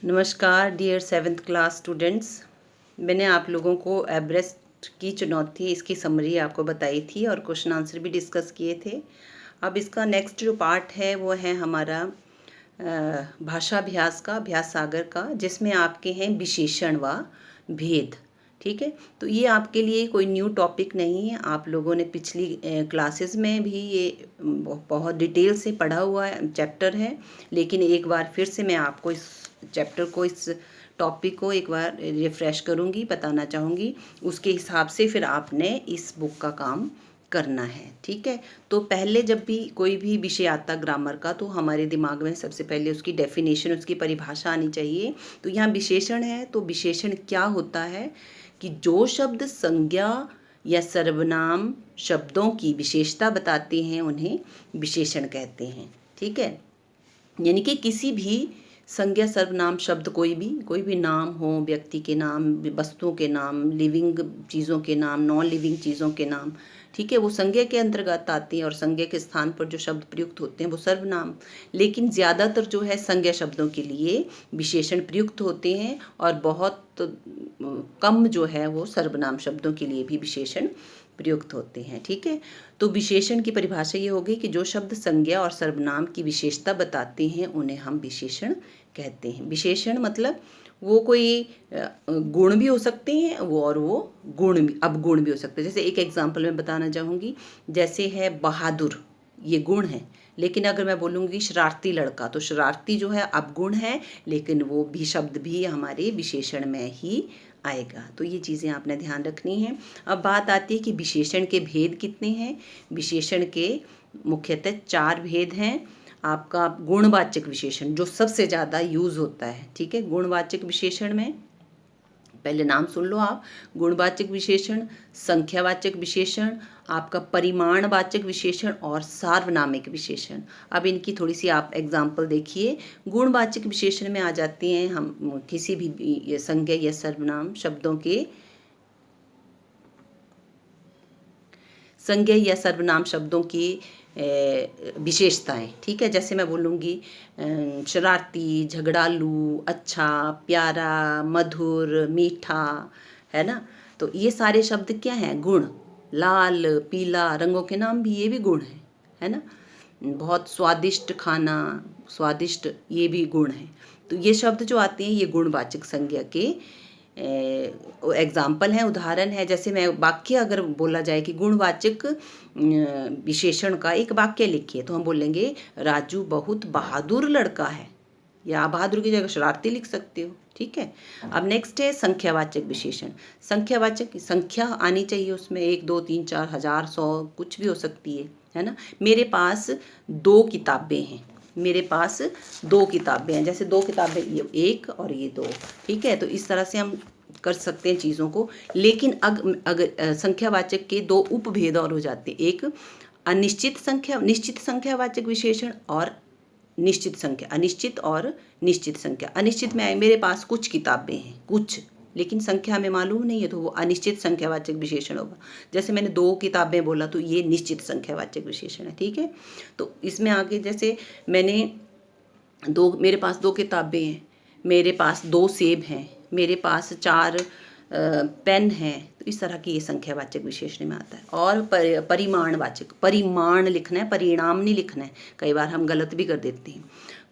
नमस्कार dear 7th class students. मैंने आप लोगों को एवरेस्ट की चुनौती इसकी समरी आपको बताई थी और क्वेश्चन आंसर भी डिस्कस किए थे। अब इसका नेक्स्ट जो पार्ट है वो है हमारा भाषा अभ्यास का, अभ्यास सागर का, जिसमें आपके हैं विशेषण व भेद। ठीक है, तो ये आपके लिए कोई न्यू टॉपिक नहीं है। आप लोगों ने पिछली क्लासेस में भी ये बहुत डिटेल से पढ़ा हुआ चैप्टर है, लेकिन एक बार फिर से मैं आपको इस चैप्टर को, इस टॉपिक को एक बार रिफ्रेश करूँगी, बताना चाहूँगी। उसके हिसाब से फिर आपने इस बुक का काम करना है। ठीक है, तो पहले जब भी कोई भी विषय आता ग्रामर का, तो हमारे दिमाग में सबसे पहले उसकी डेफिनेशन, उसकी परिभाषा आनी चाहिए। तो यहाँ विशेषण है, तो विशेषण क्या होता है कि जो शब्द संज्ञा या सर्वनाम शब्दों की विशेषता बताते हैं उन्हें विशेषण कहते हैं। ठीक है, यानी कि किसी भी संज्ञा सर्वनाम शब्द, कोई भी नाम हो, व्यक्ति के नाम, वस्तुओं के नाम, लिविंग चीज़ों के नाम, नॉन लिविंग चीज़ों के नाम, ठीक है, वो संज्ञा के अंतर्गत आती हैं और संज्ञा के स्थान पर जो शब्द प्रयुक्त होते हैं वो सर्वनाम। लेकिन ज़्यादातर जो है संज्ञा शब्दों के लिए विशेषण प्रयुक्त होते हैं और बहुत कम जो है वो सर्वनाम शब्दों के लिए भी विशेषण प्रयुक्त होते हैं। ठीक है, तो विशेषण की परिभाषा ये होगी कि जो शब्द संज्ञा और सर्वनाम की विशेषता बताते हैं उन्हें हम विशेषण कहते हैं। विशेषण मतलब वो कोई गुण भी हो सकते हैं, वो गुण भी, अवगुण भी हो सकते हैं। जैसे एक एग्जांपल मैं बताना चाहूँगी, जैसे है बहादुर, ये गुण है, लेकिन अगर मैं बोलूँगी शरारती लड़का, तो शरारती जो है अवगुण है, लेकिन वो भी शब्द भी हमारे विशेषण में ही आएगा। तो ये चीज़ें आपने ध्यान रखनी है। अब बात आती है कि विशेषण के भेद कितने हैं। विशेषण के मुख्यतः 4 भेद हैं। आपका गुणवाचक विशेषण जो सबसे ज़्यादा यूज़ होता है। ठीक है, गुणवाचक विशेषण में पहले नाम सुन लो आप। गुणवाचक विशेषण, संख्यावाचक विशेषण, आपका परिमाणवाचक विशेषण और सार्वनामिक विशेषण। अब इनकी थोड़ी सी आप एग्जाम्पल देखिए। गुणवाचक विशेषण में आ जाते हैं हम किसी भी संज्ञा या सर्वनाम शब्दों के, संज्ञा या सर्वनाम शब्दों की विशेषताएं। ठीक है, जैसे मैं बोलूँगी शरारती, झगड़ालू, अच्छा, प्यारा, मधुर, मीठा, है ना। तो ये सारे शब्द क्या हैं? गुण। लाल, पीला, रंगों के नाम भी, ये भी गुण है ना। बहुत स्वादिष्ट खाना, स्वादिष्ट, ये भी गुण है। तो ये शब्द जो आते हैं ये गुणवाचक संज्ञा के एग्जाम्पल हैं, उदाहरण है। जैसे मैं वाक्य अगर बोला जाए कि गुणवाचक विशेषण का एक वाक्य लिखिए, तो हम बोलेंगे राजू बहुत बहादुर लड़का है, या बहादुर की जगह शरारती लिख सकते हो। ठीक है, अब नेक्स्ट है संख्यावाचक विशेषण। संख्यावाचक, संख्या आनी चाहिए उसमें, 1, 2, 3, 4, 1000, 100, कुछ भी हो सकती है ना। मेरे पास 2 किताबें हैं, मेरे पास 2 किताबें हैं, जैसे 2 किताबें, ये 1 और ये 2। ठीक है, तो इस तरह से हम कर सकते हैं चीज़ों को। लेकिन अगर संख्यावाचक के 2 उपभेद और हो जाते हैं। एक अनिश्चित संख्या, निश्चित संख्यावाचक विशेषण, और निश्चित संख्या, अनिश्चित और निश्चित संख्या। अनिश्चित में मेरे पास कुछ किताबें हैं, कुछ, लेकिन संख्या में मालूम नहीं है, तो वो अनिश्चित संख्यावाचक विशेषण होगा। जैसे मैंने 2 किताबें बोला, तो ये निश्चित संख्यावाचक विशेषण है। ठीक है, तो इसमें आगे जैसे मैंने मेरे पास 2 किताबें हैं, मेरे पास 2 सेब हैं, मेरे पास 4 पेन हैं, तो इस तरह की ये संख्यावाचक विशेषण में आता है। और परिमाणवाचक, परिमाण लिखना है, परिणाम नहीं लिखना है, कई बार हम गलत भी कर देते हैं।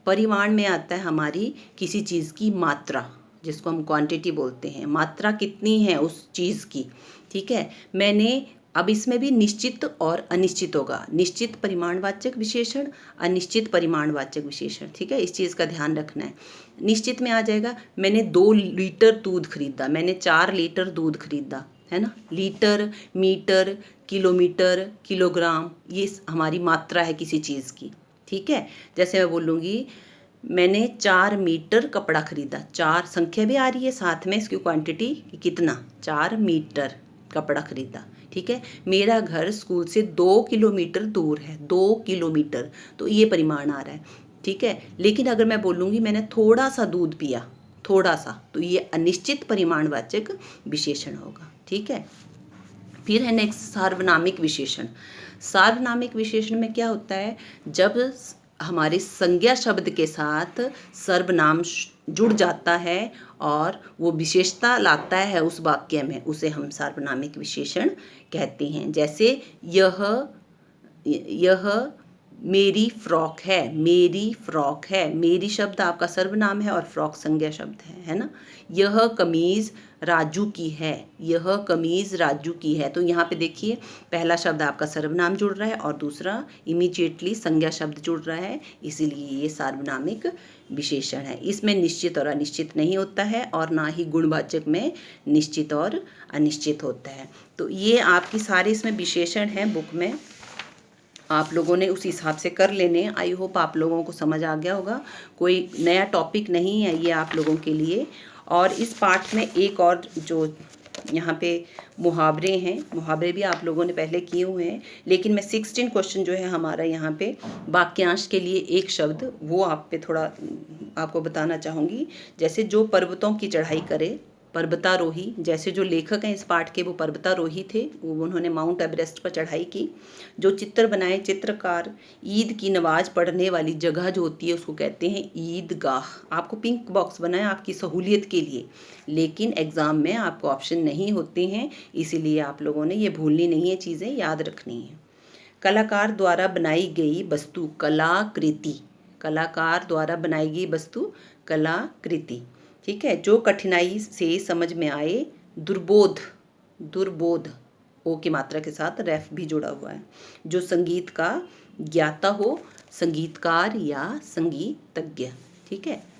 परिमाण में आता है हमारी किसी चीज़ की मात्रा, जिसको हम क्वांटिटी बोलते हैं, मात्रा कितनी है उस चीज़ की। ठीक है, मैंने, अब इसमें भी निश्चित और अनिश्चित होगा। निश्चित परिमाणवाचक विशेषण, अनिश्चित परिमाणवाचक विशेषण। ठीक है, इस चीज़ का ध्यान रखना है। निश्चित में आ जाएगा, मैंने 2 लीटर दूध खरीदा, मैंने 4 लीटर दूध खरीदा, है ना। लीटर, मीटर, किलोमीटर, किलोग्राम, ये हमारी मात्रा है किसी चीज़ की। ठीक है, जैसे मैं बोलूँगी मैंने 4 मीटर कपड़ा खरीदा, 4 संख्या भी आ रही है साथ में इसकी क्वांटिटी, कितना, 4 मीटर कपड़ा खरीदा। ठीक है, मेरा घर स्कूल से 2 किलोमीटर दूर है, 2 किलोमीटर, तो ये परिमाण आ रहा है। ठीक है, लेकिन अगर मैं बोलूँगी मैंने थोड़ा सा दूध पिया, थोड़ा सा, तो ये अनिश्चित परिमाणवाचक विशेषण होगा। ठीक है, फिर है नेक्स्ट सार्वनामिक विशेषण। सार्वनामिक विशेषण में क्या होता है, जब हमारे संज्ञा शब्द के साथ सर्वनाम जुड़ जाता है और वो विशेषता लाता है उस वाक्य में, उसे हम सार्वनामिक विशेषण कहते हैं। जैसे यह मेरी फ्रॉक है, मेरी फ्रॉक है, मेरी शब्द आपका सर्वनाम है और फ्रॉक संज्ञा शब्द है ना। यह कमीज़ राजू की है, यह कमीज़ राजू की है। तो यहाँ पे देखिए पहला शब्द आपका सर्वनाम जुड़ रहा है और दूसरा इमीडिएटली संज्ञा शब्द जुड़ रहा है, इसीलिए ये सार्वनामिक विशेषण है। इसमें निश्चित और अनिश्चित नहीं होता है और ना ही गुणवाचक में निश्चित और अनिश्चित होता है। तो ये आपकी सारे इसमें विशेषण हैं बुक में, आप लोगों ने उस हिसाब से कर लेने। आई होप आप लोगों को समझ आ गया होगा, कोई नया टॉपिक नहीं है ये आप लोगों के लिए। और इस पाठ में एक और जो यहाँ पे मुहावरे हैं, मुहावरे भी आप लोगों ने पहले किए हुए हैं, लेकिन मैं 16 क्वेश्चन जो है हमारा यहाँ पे वाक्यांश के लिए एक शब्द वो आप पे थोड़ा आपको बताना चाहूँगी। जैसे जो पर्वतों की चढ़ाई करे, पर्वतारोही, जैसे जो लेखक हैं इस पाठ के वो पर्वतारोही थे, वो उन्होंने माउंट एवरेस्ट पर चढ़ाई की। जो चित्र बनाए चित्रकार, ईद की नमाज पढ़ने वाली जगह जो होती है उसको कहते हैं ईदगाह। आपको पिंक बॉक्स बनाया आपकी सहूलियत के लिए, लेकिन एग्ज़ाम में आपको ऑप्शन नहीं होते हैं, इसीलिए आप लोगों ने ये भूलनी नहीं है, चीज़ें याद रखनी है। कलाकार द्वारा बनाई गई वस्तु कलाकृति, कलाकार द्वारा बनाई गई वस्तु कलाकृति, ठीक है। जो कठिनाई से समझ में आए, दुर्बोध, दुर्बोध ओ की मात्रा के साथ रेफ भी जुड़ा हुआ है। जो संगीत का ज्ञाता हो, संगीतकार या संगीतज्ञ, ठीक है।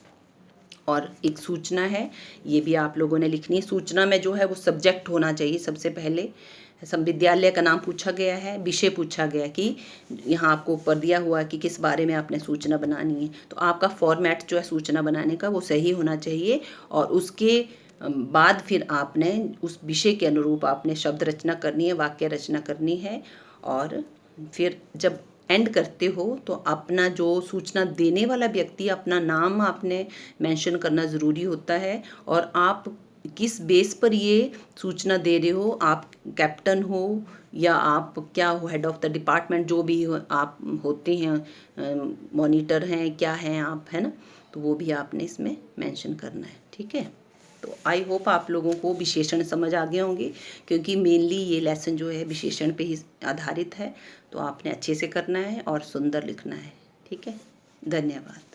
और एक सूचना है, ये भी आप लोगों ने लिखनी है। सूचना में जो है वो सब्जेक्ट होना चाहिए सबसे पहले। विद्यालय का नाम पूछा गया है, विषय पूछा गया कि यहाँ आपको ऊपर दिया हुआ कि किस बारे में आपने सूचना बनानी है, तो आपका फॉर्मेट जो है सूचना बनाने का वो सही होना चाहिए। और उसके बाद फिर आपने उस विषय के अनुरूप आपने शब्द रचना करनी है, वाक्य रचना करनी है। और फिर जब एंड करते हो तो अपना जो सूचना देने वाला व्यक्ति, अपना नाम आपने मेंशन करना ज़रूरी होता है, और आप किस बेस पर ये सूचना दे रहे हो, आप कैप्टन हो या आप क्या हो, हेड ऑफ द डिपार्टमेंट जो भी हो, आप होते हैं, मॉनिटर हैं, क्या हैं आप, है ना, तो वो भी आपने इसमें मेंशन करना है, ठीक है। तो आई होप आप लोगों को विशेषण समझ आ गए होंगे, क्योंकि मेनली ये लेसन जो है विशेषण पे ही आधारित है, तो आपने अच्छे से करना है और सुंदर लिखना है, ठीक है। धन्यवाद।